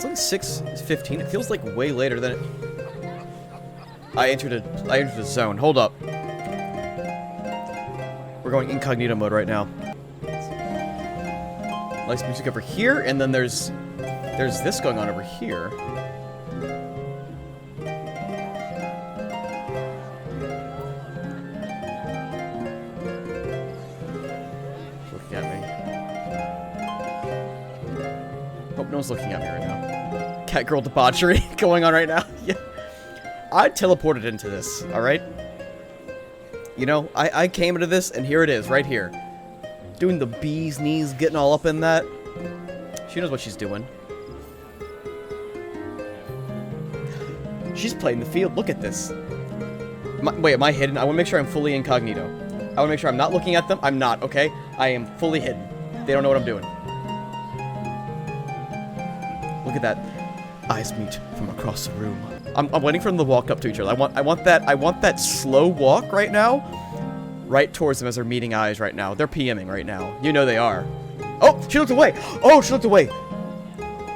It's only 6:15. It feels like way later than it... I entered a zone. Hold up. We're going incognito mode right now. Nice music over here, and then there's this going on over here. Looking at me. Hope no one's looking at me right now. Cat girl debauchery going on right now. Yeah. I teleported into this, alright? You know, I came into this, and here it is, right here. Doing the bee's knees, getting all up in that. She knows what she's doing. She's playing the field. Look at this. Wait, am I hidden? I want to make sure I'm fully incognito. I want to make sure I'm not looking at them. I'm not, okay? I am fully hidden. They don't know what I'm doing. Look at that. Eyes meet from across the room. I'm waiting for them to walk up to each other. I want that slow walk right now. Right towards them as they're meeting eyes right now. They're PMing right now. You know they are. Oh, she looked away. Oh, she looked away.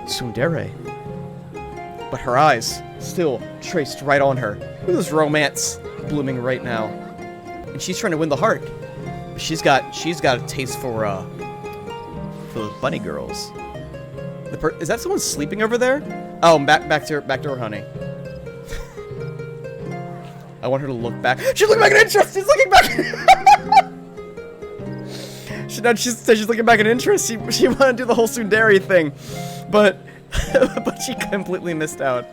Tsundere. But her eyes still traced right on her. Look at this romance blooming right now. And she's trying to win the heart. She's got a taste for those bunny girls. Is that someone sleeping over there? Oh, back to her honey. I want her to look back. She's looking back at interest. She's looking back. She said she's looking back at interest. She wanted to do the whole tsundere thing, but she completely missed out.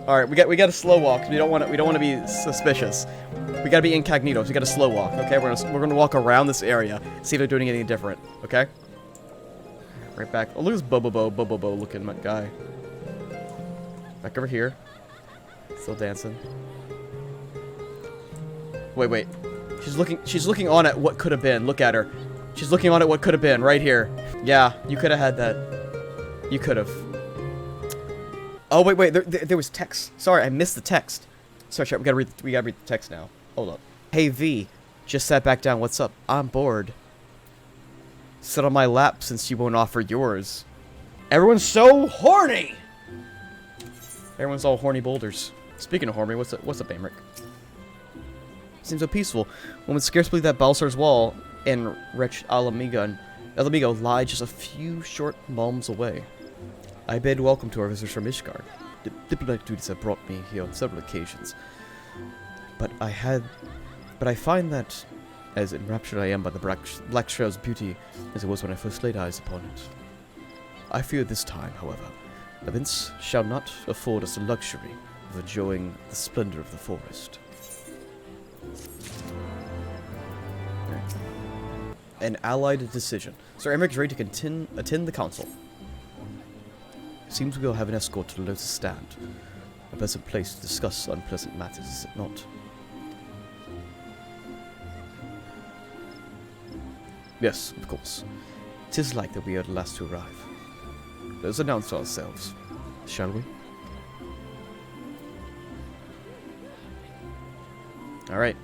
All right, we got a slow walk. We don't want to be suspicious. We gotta be incognito. So we got a slow walk. Okay, we're gonna walk around this area, see if they're doing anything different. Okay. Right back. Oh, look at this Bobo looking guy. Back over here. Still dancing. Wait. She's looking on at what could have been. Look at her. She's looking on at what could have been right here. Yeah, you could have had that. You could have. Oh, wait. There was text. Sorry, I missed the text. Sorry, we gotta read the text now. Hold up. Hey, V. Just sat back down. What's up? I'm bored. Sit on my lap since you won't offer yours. Everyone's so horny! Everyone's all horny boulders. Speaking of horny, what's up, Amric? Seems so peaceful. One would scarce believe that Balsar's wall and wretched Alamigo lie just a few short malms away. I bid welcome to our visitors from Ishgard. Diplomatic duties have brought me here on several occasions. But I find that, as enraptured I am by the Black Shroud's beauty as it was when I first laid eyes upon it, I fear this time, however, events shall not afford us the luxury of enjoying the splendor of the forest. An allied decision. Sir Emmerich is ready to attend the council. Seems we'll have an escort to the Lotus Stand. A pleasant place to discuss unpleasant matters, is it not? Yes, of course. 'Tis like that we are the last to arrive. Let's announce ourselves, shall we? Alright.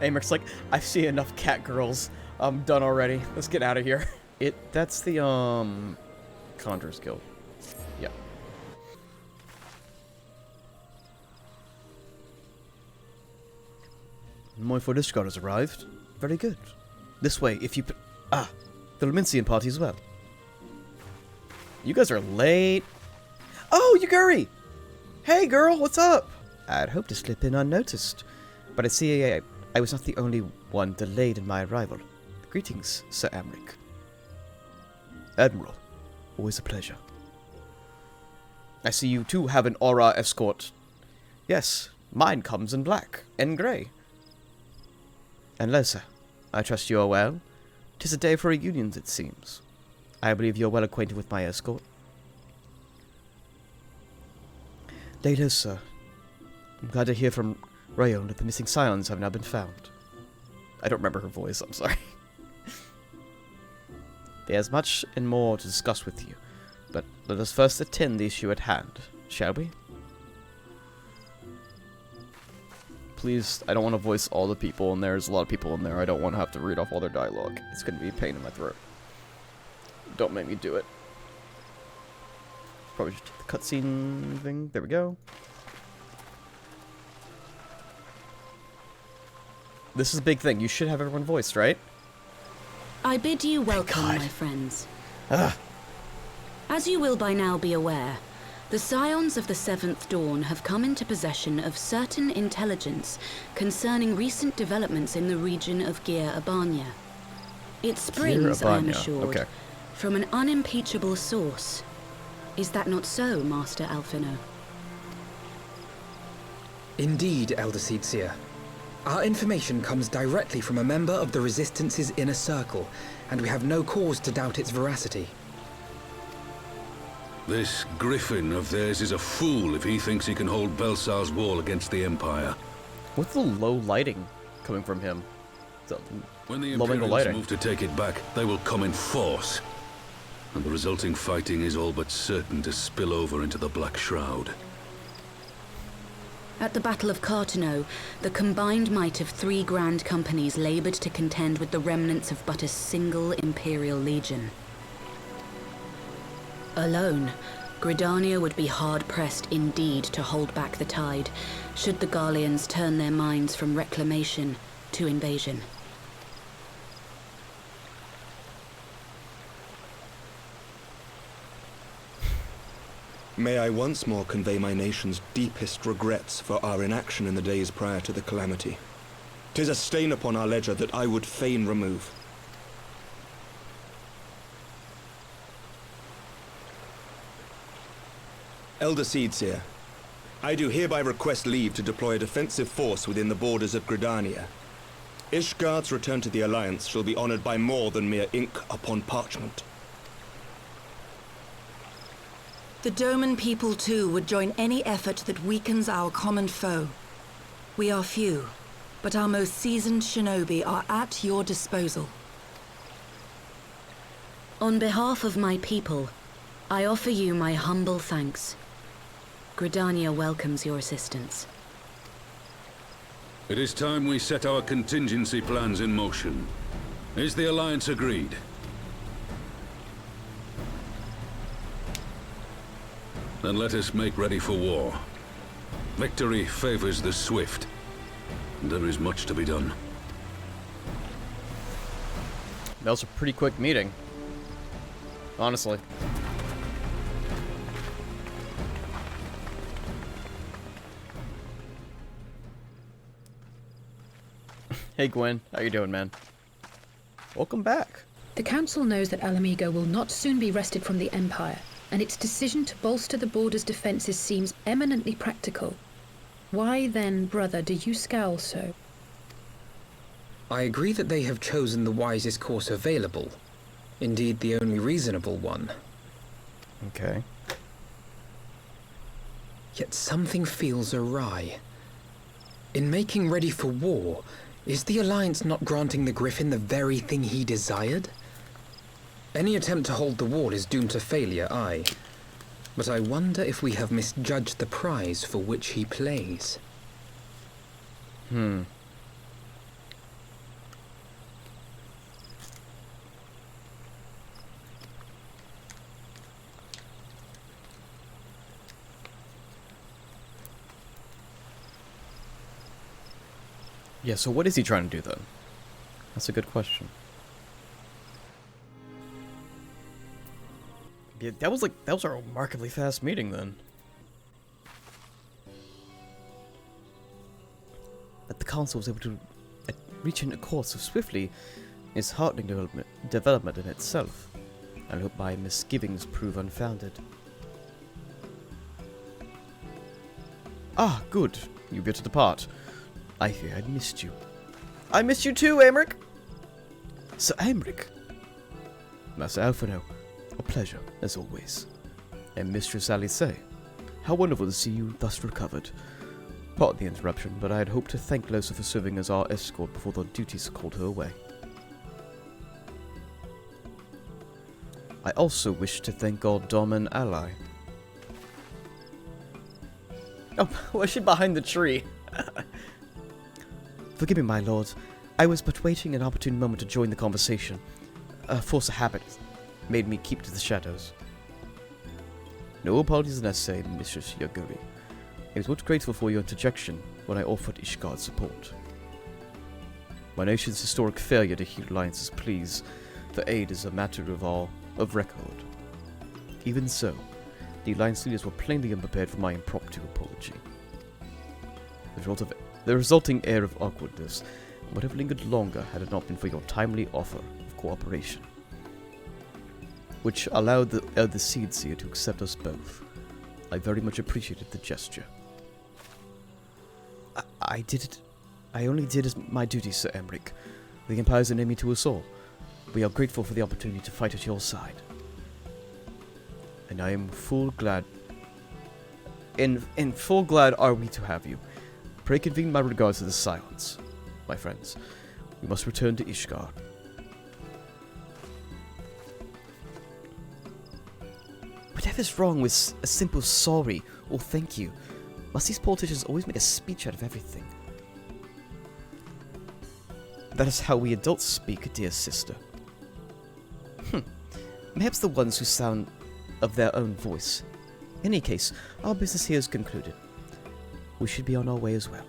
Amric's like, I've seen enough cat girls. I'm done already. Let's get out of here. That's the, Conjurer's Guild. Yeah. My Ishgard has arrived. Very good. This way, if you... the Lumincian party as well. You guys are late. Oh, Yuguri! Hey, girl, what's up? I'd hoped to slip in unnoticed, but I see I was not the only one delayed in my arrival. Greetings, Sir Amric. Admiral, always a pleasure. I see you too have an aura escort. Yes, mine comes in black and grey. And Lesa, I trust you are well. 'Tis a day for reunions, it seems. I believe you're well acquainted with my escort. Later, sir. I'm glad to hear from Rayon that the missing scions have now been found. I don't remember her voice, I'm sorry. There's much and more to discuss with you, but let us first attend the issue at hand, shall we? please? I don't want to voice all the people, and there's a lot of people in there. I don't want to have to read off all their dialogue. It's going to be a pain in my throat. Don't make me do it. Probably just take the cutscene thing. There we go. This is a big thing. You should have everyone voiced, right? I bid you welcome, my friends. As you will by now be aware, the Scions of the Seventh Dawn have come into possession of certain intelligence concerning recent developments in the region of Gyr Abania. It springs, I am assured, from an unimpeachable source. Is that not so, Master Alphino? Indeed, Elder Seedseer. Our information comes directly from a member of the Resistance's inner circle, and we have no cause to doubt its veracity. This Griffin of theirs is a fool if he thinks he can hold Belsar's wall against the Empire. What's the low lighting coming from him? When the Imperials move to take it back, they will come in force. And the resulting fighting is all but certain to spill over into the Black Shroud. At the Battle of Cartano, the combined might of 3 grand companies labored to contend with the remnants of but a single Imperial Legion. Alone, Gridania would be hard-pressed indeed to hold back the tide, should the Garleans turn their minds from reclamation to invasion. May I once more convey my nation's deepest regrets for our inaction in the days prior to the calamity. 'Tis a stain upon our ledger that I would fain remove. Elder Seedseer, I do hereby request leave to deploy a defensive force within the borders of Gridania. Ishgard's return to the Alliance shall be honored by more than mere ink upon parchment. The Doman people, too, would join any effort that weakens our common foe. We are few, but our most seasoned shinobi are at your disposal. On behalf of my people, I offer you my humble thanks. Gridania welcomes your assistance. It is time we set our contingency plans in motion. Is the Alliance agreed? Then let us make ready for war. Victory favors the swift, and there is much to be done. That was a pretty quick meeting. Honestly. Hey Gwen, how you doing, man? Welcome back. The Council knows that Alamigo will not soon be wrested from the Empire, and its decision to bolster the border's defenses seems eminently practical. Why then, brother, do you scowl so? I agree that they have chosen the wisest course available. Indeed, the only reasonable one. Okay. Yet something feels awry. In making ready for war, is the Alliance not granting the Griffin the very thing he desired? Any attempt to hold the wall is doomed to failure, aye. But I wonder if we have misjudged the prize for which he plays. Yeah, so what is he trying to do then? That's a good question. Yeah, that was a remarkably fast meeting then. That the council was able to reach an accord so swiftly is heartening development in itself, and I hope my misgivings prove unfounded. Ah, good. You appear to depart. I fear I'd missed you. I missed you too, Aymeric! Sir Aymeric! Master Alphino, a pleasure, as always. And Mistress Alice, how wonderful to see you thus recovered. Pardon the interruption, but I had hoped to thank Losa for serving as our escort before the duties called her away. I also wish to thank our Domin ally. Oh, why is she behind the tree? Forgive me, my lord. I was but waiting an opportune moment to join the conversation. A force of habit made me keep to the shadows. No apologies necessary, Mistress Yaguri. I was most grateful for your interjection when I offered Ishgard's support. My nation's historic failure to heed Alliance's pleas for aid is a matter of record. Even so, the Alliance leaders were plainly unprepared for my impromptu apology. The resulting air of awkwardness would have lingered longer had it not been for your timely offer of cooperation, which allowed the Elder Seedseer to accept us both. I very much appreciated the gesture. I only did as my duty, Sir Emmerich. The Empire is an enemy to us all. We are grateful for the opportunity to fight at your side. And I am full glad... In full glad are we to have you. Pray convene my regards to the silence, my friends. We must return to Ishgard. Whatever's wrong with a simple sorry or thank you? Must these politicians always make a speech out of everything? That is how we adults speak, dear sister. Perhaps the ones who sound of their own voice. In any case, our business here is concluded. We should be on our way as well.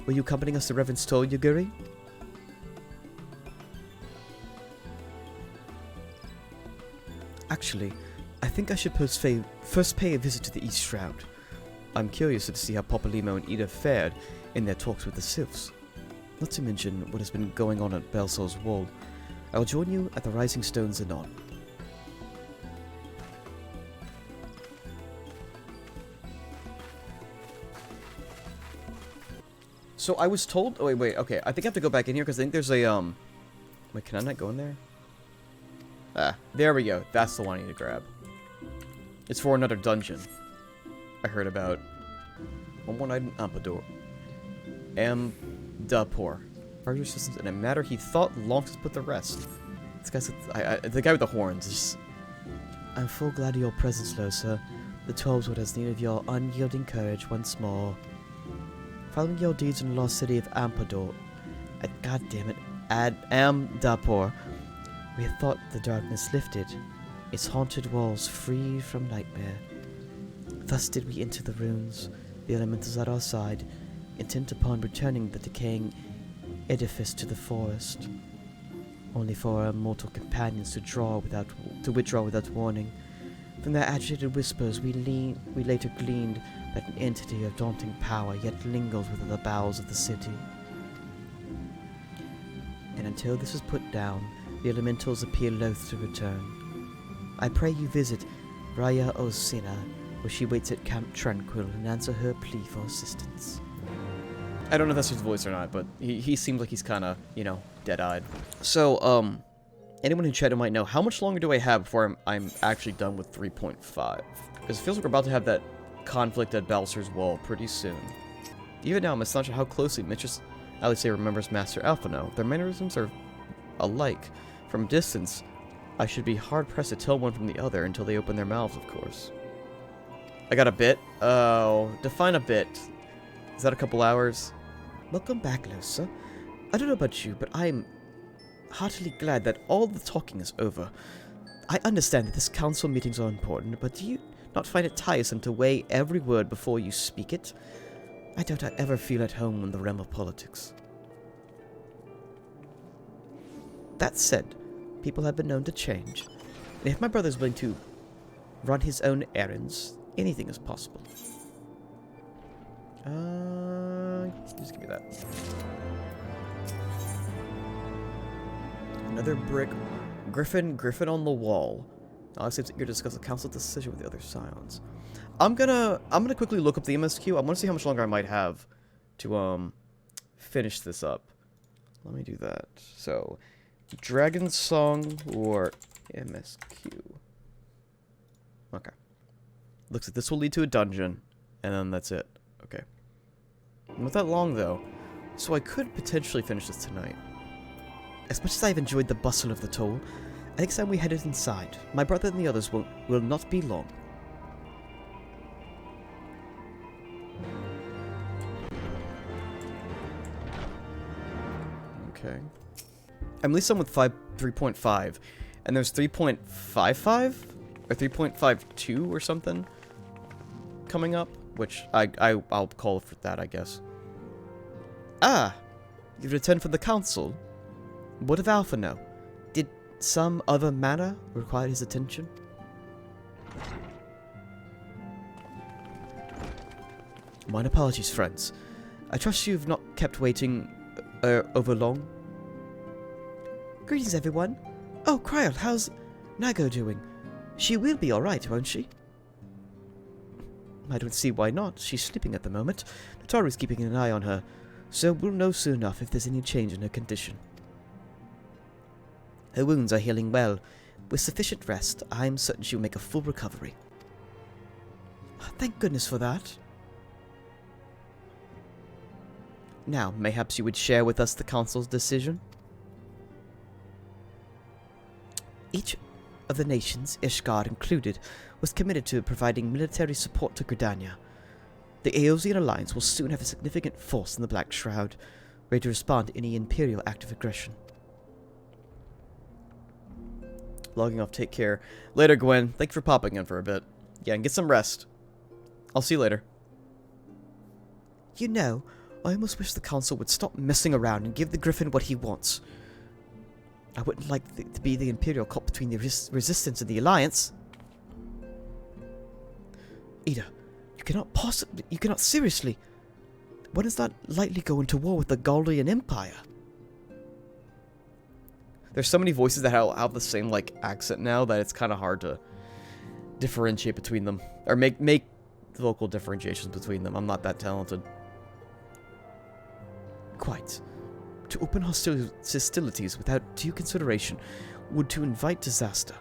Were you accompanying us to Reverend's Toll, Yaguri? Actually, I think I should first pay a visit to the East Shroud. I'm curious to see how Papa Limo and Ida fared in their talks with the Sylphs. Not to mention what has been going on at Belsol's Wall. I'll join you at the Rising Stones anon. So I was told... Oh, wait, okay. I think I have to go back in here because I think there's a, Wait, can I not go in there? Ah, there we go. That's the one I need to grab. It's for another dungeon I heard about. One more night in Ampador. Dapor. Fire resistance in a matter he thought long to put the rest. This guy's... the guy with the horns is... I'm full glad of your presence, Lo, sir. The Twelveswood has need of your unyielding courage once more. Following your deeds in the lost city of Ampador, Dapor, we had thought the darkness lifted, its haunted walls free from nightmare. Thus did we enter the ruins, the elementals at our side, intent upon returning the decaying edifice to the forest, only for our mortal companions to withdraw without warning. From their agitated whispers, we later gleaned that an entity of daunting power yet lingers within the bowels of the city. And until this is put down, the elementals appear loath to return. I pray you visit Raya Osina, where she waits at Camp Tranquil, and answer her plea for assistance. I don't know if that's his voice or not, but he seems like he's kind of, you know, dead-eyed. So, anyone in chat might know, how much longer do I have before I'm actually done with 3.5? Because it feels like we're about to have that conflict at Balser's Wall pretty soon. Even now, I'm astonished at how closely Mistress Alice remembers Master Alphino. Their mannerisms are alike. From a distance, I should be hard-pressed to tell one from the other until they open their mouths, of course. I got a bit? Oh, define a bit. Is that a couple hours? Welcome back, Losa. I don't know about you, but I'm heartily glad that all the talking is over. I understand that this council meetings are important, but do you not find it tiresome to weigh every word before you speak it? I doubt I ever feel at home in the realm of politics. That said, people have been known to change, and if my brother's willing to run his own errands, anything is possible. Just give me that. Another brick. Griffin on the wall. Alex says that you're discussing the council decision with the other Scions. I'm gonna quickly look up the MSQ. I want to see how much longer I might have to finish this up. Let me do that. So, Dragon Song or MSQ. Okay. Looks like this will lead to a dungeon, and then that's it. Okay. Not that long though, so I could potentially finish this tonight. As much as I've enjoyed the bustle of the toll, I think it's time we headed inside. My brother and the others will not be long. Okay. I'm at least I'm with 3.5. And there's 3.55? Or 3.52 or something coming up? Which I'll call for that, I guess. Ah! You've returned from the council? What of Alpha know? Did some other matter require his attention? Mine apologies, friends. I trust you've not kept waiting over long. Greetings, everyone. Oh, Kryl, how's Nago doing? She will be alright, won't she? I don't see why not. She's sleeping at the moment. Nataru's keeping an eye on her, so we'll know soon enough if there's any change in her condition. Her wounds are healing well. With sufficient rest, I'm certain she'll make a full recovery. Thank goodness for that. Now, mayhaps you would share with us the Council's decision? Each of the nations, Ishgard included, was committed to providing military support to Gridania. The Eosian Alliance will soon have a significant force in the Black Shroud, ready to respond to any Imperial act of aggression. Logging off, take care. Later, Gwen. Thanks for popping in for a bit. Yeah, and get some rest. I'll see you later. You know, I almost wish the Council would stop messing around and give the Griffin what he wants. I wouldn't like to be the Imperial caught between the Resistance and the Alliance. Ida, you cannot seriously. One is not lightly go into war with the Galdian Empire. There's so many voices that have the same, like, accent now that it's kind of hard to differentiate between them. Or make vocal differentiations between them. I'm not that talented. Quite. To open hostilities without due consideration would to invite disaster.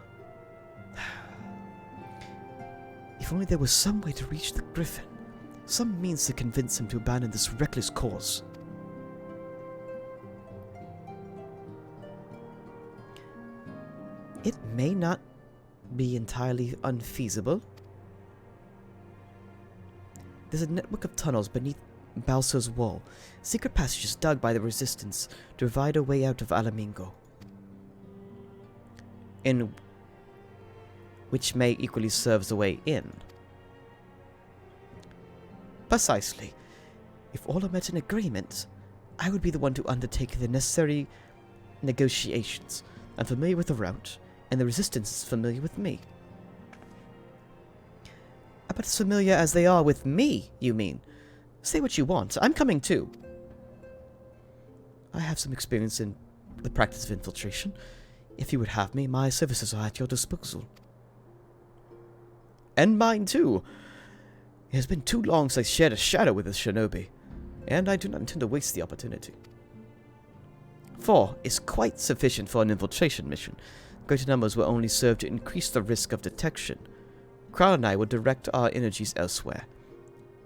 If only there was some way to reach the Griffin. Some means to convince him to abandon this reckless course. It may not be entirely unfeasible. There's a network of tunnels beneath Balso's wall, secret passages dug by the Resistance to provide a way out of Alamingo, in which may equally serve as a way in. Precisely. If all are met in agreement, I would be the one to undertake the necessary negotiations. I'm familiar with the route, and the Resistance is familiar with me. About as familiar as they are with me, you mean? Say what you want. I'm coming too. I have some experience in the practice of infiltration. If you would have me, my services are at your disposal. And mine too. It has been too long since I shared a shadow with a shinobi, and I do not intend to waste the opportunity. 4 is quite sufficient for an infiltration mission. Greater numbers will only serve to increase the risk of detection. Crown and I will direct our energies elsewhere.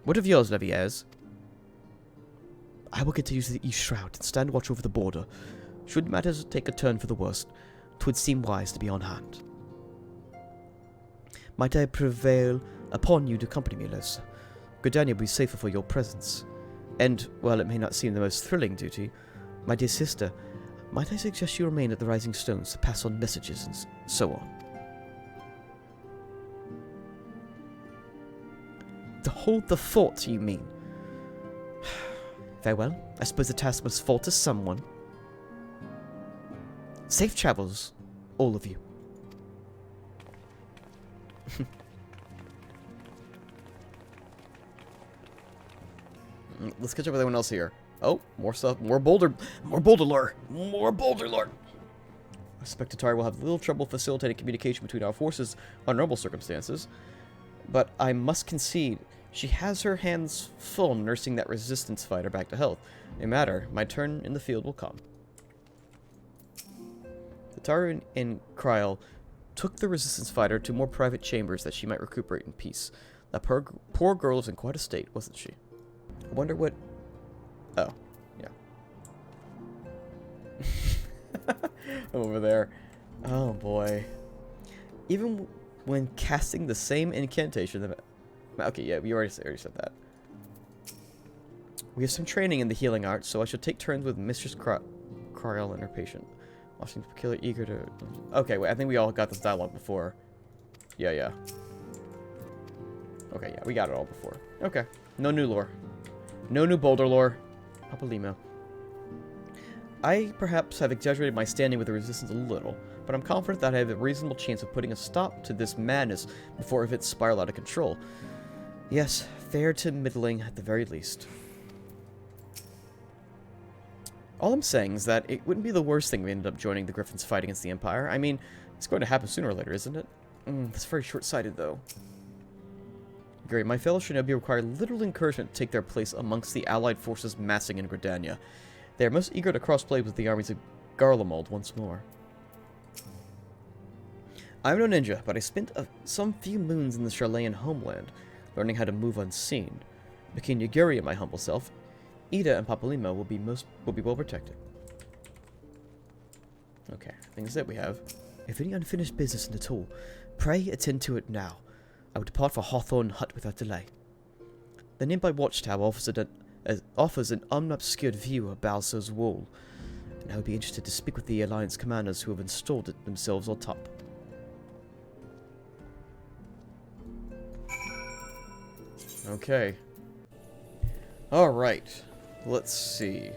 What of yours, Leviers? I will get to use the East Shroud and stand watch over the border. Should matters take a turn for the worst, 'twould seem wise to be on hand. Might I prevail upon you to accompany me, Lersa? Gridania will be safer for your presence. And, while it may not seem the most thrilling duty, my dear sister, might I suggest you remain at the Rising Stones to pass on messages and so on? To hold the fort, you mean? Very well. I suppose the task must fall to someone. Safe travels, all of you. Let's catch up with everyone else here. Oh, more stuff. More boulder lore. More boulder lore. I suspect Tatari will have little trouble facilitating communication between our forces under normal circumstances. But I must concede, she has her hands full nursing that Resistance fighter back to health. No matter, my turn in the field will come. Tataru and Kryl took the Resistance fighter to more private chambers that she might recuperate in peace. That poor girl was in quite a state, wasn't she? I wonder what... Oh, yeah. Over there. Oh boy. Even when casting the same incantation... Okay, yeah, we already said that. We have some training in the healing arts, so I should take turns with Mistress Cryol and her patient. Watching peculiar eager to... Okay, wait, I think we all got this dialogue before. Yeah. Okay, yeah, we got it all before. Okay, no new lore. No new boulder lore. Papa Limo. I perhaps have exaggerated my standing with the Resistance a little, but I'm confident that I have a reasonable chance of putting a stop to this madness before it spirals out of control. Yes, fair to middling at the very least. All I'm saying is that it wouldn't be the worst thing if we ended up joining the Griffins' fight against the Empire. I mean, it's going to happen sooner or later, isn't it? That's very short-sighted, though. Great, my fellow shinobi require little encouragement to take their place amongst the allied forces massing in Gridania. They are most eager to cross-play with the armies of Garlemald once more. I'm no ninja, but I spent some few moons in the Charlayan homeland, learning how to move unseen. Between Yaguri and my humble self, Ida and Papalima will be well protected. Okay, things that we have. If any unfinished business in at all, pray attend to it now. I will depart for Hawthorne Hut without delay. The nearby watchtower offers an unobscured view of Balso's wall, and I would be interested to speak with the Alliance commanders who have installed it themselves on top. Okay. Alright. Let's see.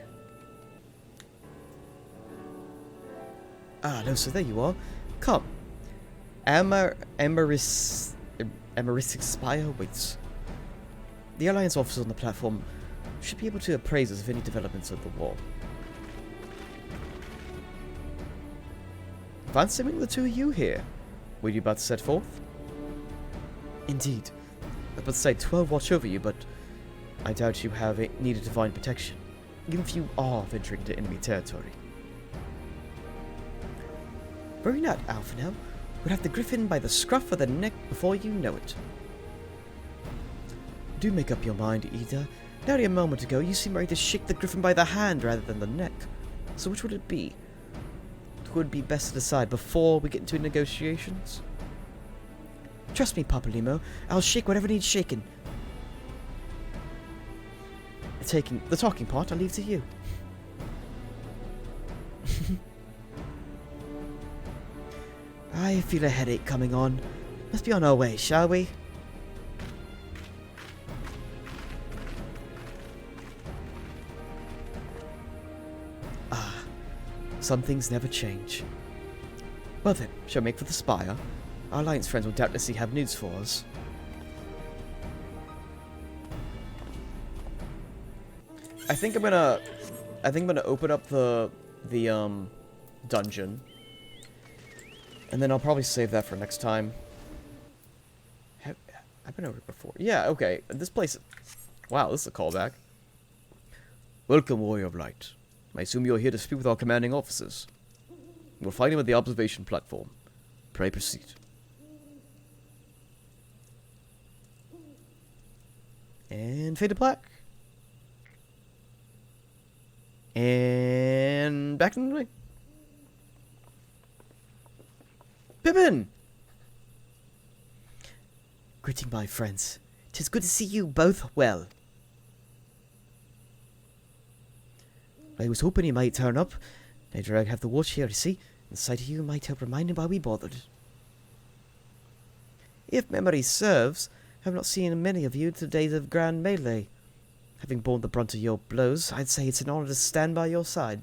Ah, no, so there you are. Come. Amaristic Spire waits. The Alliance officers on the platform should be able to appraise us of any developments of the war. Fancy meeting the two of you here. Were you about to set forth? Indeed. I was about to say 12 watch over you, but I doubt you have needed divine protection, even if you are venturing into enemy territory. Very not, Alphanel. We'll have the griffin by the scruff of the neck before you know it. Do make up your mind, Ida. Nearly a moment ago, you seemed ready to shake the griffin by the hand rather than the neck. So which would it be? It would be best to decide before we get into negotiations. Trust me, Papalimo. I'll shake whatever needs shaken. The talking part, I'll leave to you. I feel a headache coming on. Let's be on our way, shall we? Ah, some things never change. Well then, shall we make for the spire? Our Alliance friends will doubtlessly have news for us. I think I'm gonna open up the dungeon. And then I'll probably save that for next time. I've been over it before. Yeah, okay. This place... Wow, this is a callback. Welcome, Warrior of Light. I assume you're here to speak with our commanding officers. We'll find him at the observation platform. Pray proceed. And fade to black. And back in the way. Pippin! Greeting, my friends. 'Tis good to see you both well. I was hoping you might turn up. Later I have the watch here, you see. The sight of you might help remind him why we bothered. If memory serves, I have not seen many of you in the days of Grand Melee. Having borne the brunt of your blows, I'd say it's an honor to stand by your side.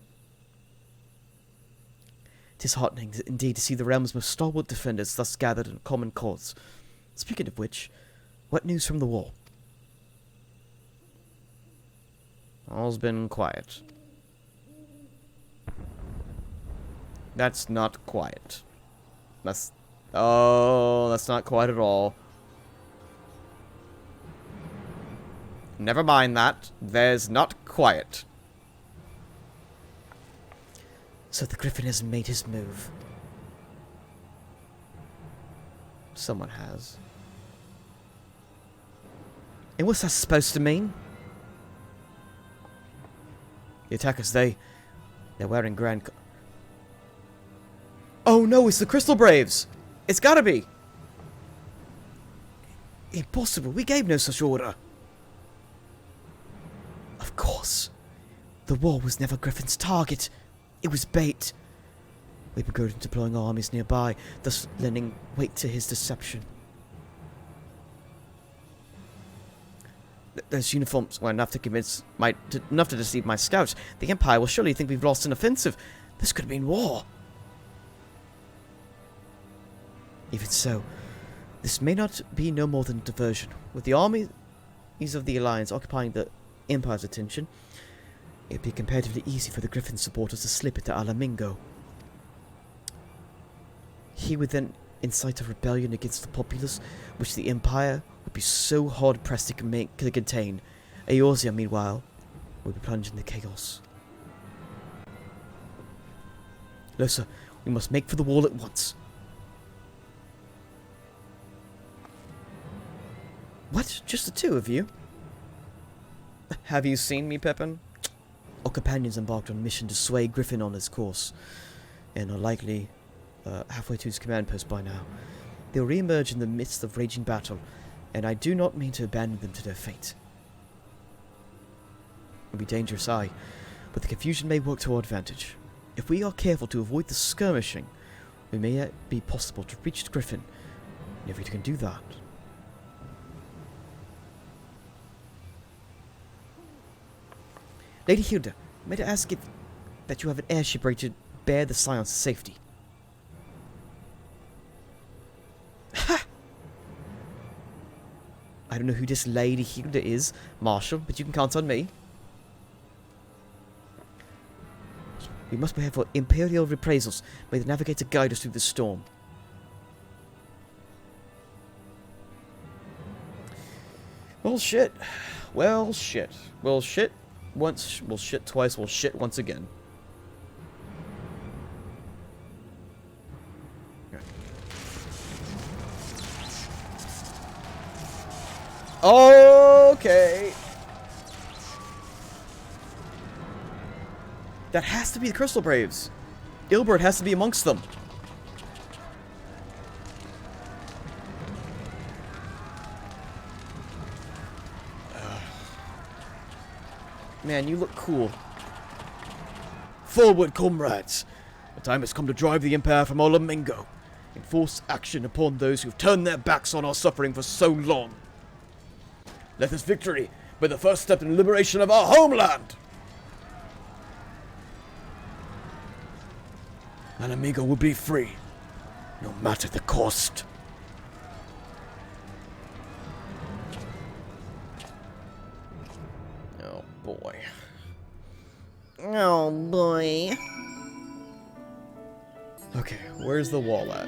'Tis heartening indeed to see the realm's most stalwart defenders thus gathered in a common cause. Speaking of which, what news from the war? All's been quiet. That's not quiet. That's not quiet at all. Never mind that. There's not quiet. So the Griffin hasn't made his move. Someone has. And what's that supposed to mean? The attackers, they're wearing grand... Oh no, it's the Crystal Braves! It's gotta be! Impossible, we gave no such order. Of course. The war was never Griffin's target. It was bait. We began deploying armies nearby, thus lending weight to his deception. Those uniforms were enough to deceive my scouts. The Empire will surely think we've lost an offensive. This could have been war. Even so, this may not be no more than diversion. With the armies of the Alliance occupying the Empire's attention, it'd be comparatively easy for the Griffin supporters to slip into Alamingo. He would then incite a rebellion against the populace, which the Empire would be so hard-pressed to contain. Eorzea, meanwhile, would be plunged into chaos. Losa, we must make for the wall at once. What? Just the two of you? Have you seen me, Pepin? Our companions embarked on a mission to sway Griffin on his course, and are likely halfway to his command post by now. They'll re-emerge in the midst of raging battle, and I do not mean to abandon them to their fate. It will be dangerous, aye, but the confusion may work to our advantage. If we are careful to avoid the skirmishing, it may yet be possible to reach the Griffin, and if we can do that... Lady Hilda, may I ask if that you have an airship ready to bear the Scion's safety? Ha! I don't know who this Lady Hilda is, Marshal, but you can count on me. We must prepare for Imperial reprisals. May the Navigator guide us through the storm. Well, shit. Well, shit. Well, shit. Once, we'll shit twice, we'll shit once again. Okay. That has to be the Crystal Braves. Ilbert has to be amongst them. Man, you look cool. Forward, comrades! The time has come to drive the Empire from Alamingo. Enforce action upon those who've turned their backs on our suffering for so long. Let this victory be the first step in the liberation of our homeland! Alamingo will be free, no matter the cost. Oh boy. Oh boy. Okay, where's the wall at?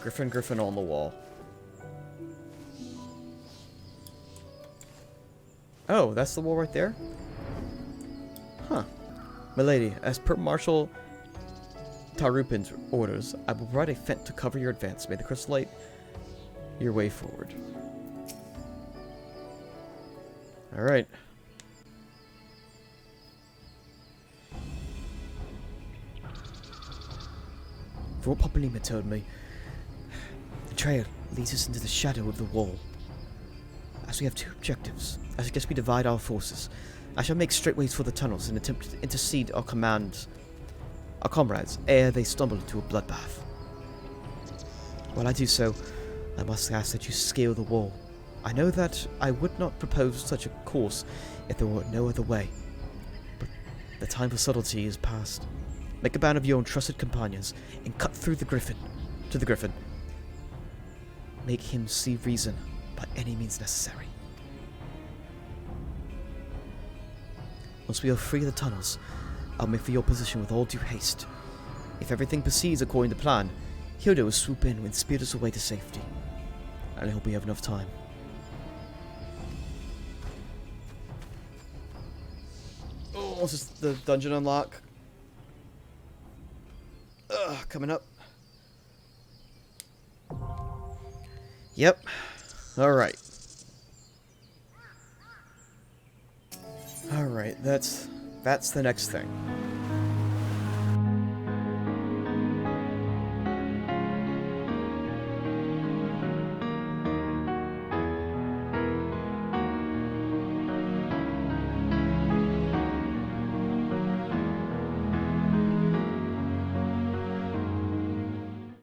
Griffin on the wall. Oh, that's the wall right there? Huh. Milady, as per Marshal Tarupin's orders, I will provide a fence to cover your advance. May the crystal light your way forward. Alright. For what Papa Lima told me, the trail leads us into the shadow of the wall. As we have two objectives, I suggest we divide our forces. I shall make straight ways for the tunnels and attempt to intercede our comrades ere they stumble into a bloodbath. While I do so, I must ask that you scale the wall. I know that I would not propose such a course if there were no other way, but the time for subtlety is past. Make a band of your own trusted companions and cut through the Griffin. To the Griffin. Make him see reason by any means necessary. Once we are free of the tunnels, I'll make for your position with all due haste. If everything proceeds according to plan, Hilda will swoop in and speed us away to safety. I hope we have enough time. Oh, this is the dungeon unlock. Coming up. Yep. Alright. Alright, that's the next thing.